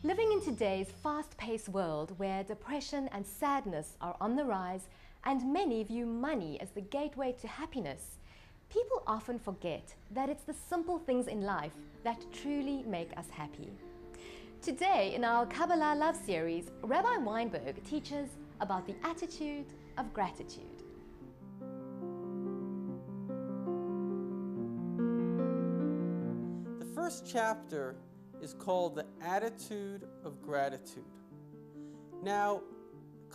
Living in today's fast-paced world where depression and sadness are on the rise and many view money as the gateway to happiness, people often forget that it's the simple things in life that truly make us happy. Today in our Kabbalah Love series, Rabbi Weinberg teaches about the attitude of gratitude. The first chapter is called the attitude of gratitude. Now,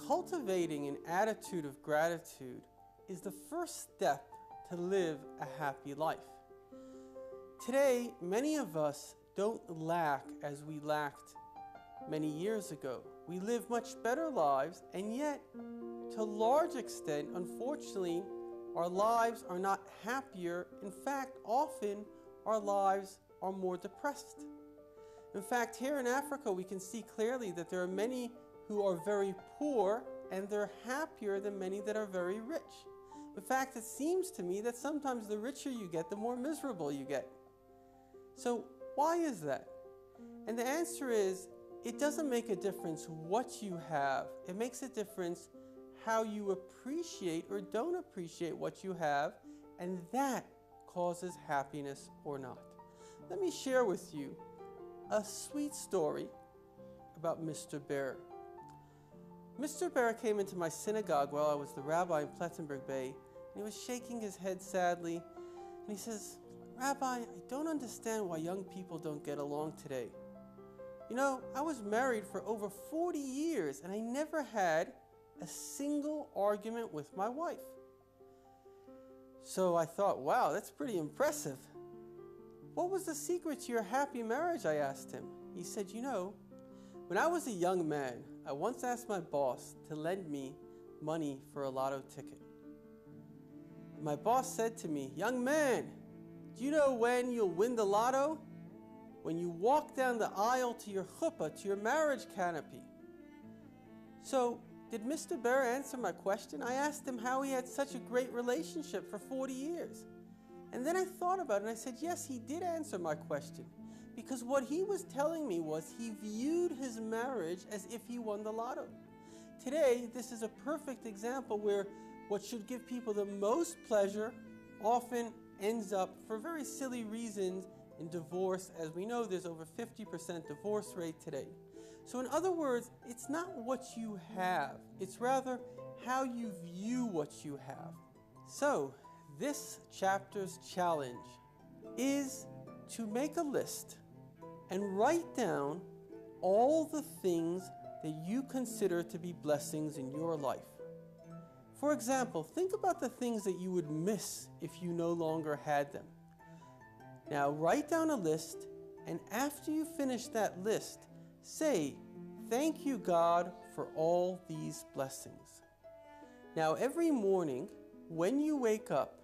cultivating an attitude of gratitude is the first step to live a happy life. Today, many of us don't lack as we lacked many years ago. We live much better lives, and yet, to a large extent, unfortunately, our lives are not happier. In fact, often our lives are more depressed. In fact, here in Africa, we can see clearly that there are many who are very poor and they're happier than many that are very rich. In fact, it seems to me that sometimes the richer you get, the more miserable you get. So why is that? And the answer is, it doesn't make a difference what you have. It makes a difference how you appreciate or don't appreciate what you have, and that causes happiness or not. Let me share with you a sweet story about Mr. Bear. Mr. Bear came into my synagogue while I was the rabbi in Plettenberg Bay, and he was shaking his head sadly, and he says, "Rabbi, I don't understand why young people don't get along today. You know, I was married for over 40 years, and I never had a single argument with my wife." So I thought, wow, that's pretty impressive. "What was the secret to your happy marriage?" I asked him. He said, "You know, when I was a young man, I once asked my boss to lend me money for a lotto ticket. My boss said to me, 'Young man, do you know when you'll win the lotto? When you walk down the aisle to your chuppah, to your marriage canopy.'" So, did Mr. Bear answer my question? I asked him how he had such a great relationship for 40 years. And then I thought about it and I said, yes, he did answer my question. Because what he was telling me was he viewed his marriage as if he won the lotto. Today, this is a perfect example where what should give people the most pleasure often ends up, for very silly reasons, in divorce. As we know, there's over 50% divorce rate today. So in other words, it's not what you have, it's rather how you view what you have. So, this chapter's challenge is to make a list and write down all the things that you consider to be blessings in your life. For example, think about the things that you would miss if you no longer had them. Now write down a list, and after you finish that list, say, "Thank you, God, for all these blessings." Now every morning when you wake up,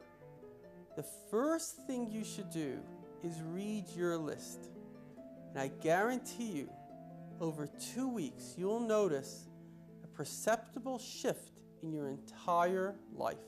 the first thing you should do is read your list. And I guarantee you, over 2 weeks, you'll notice a perceptible shift in your entire life.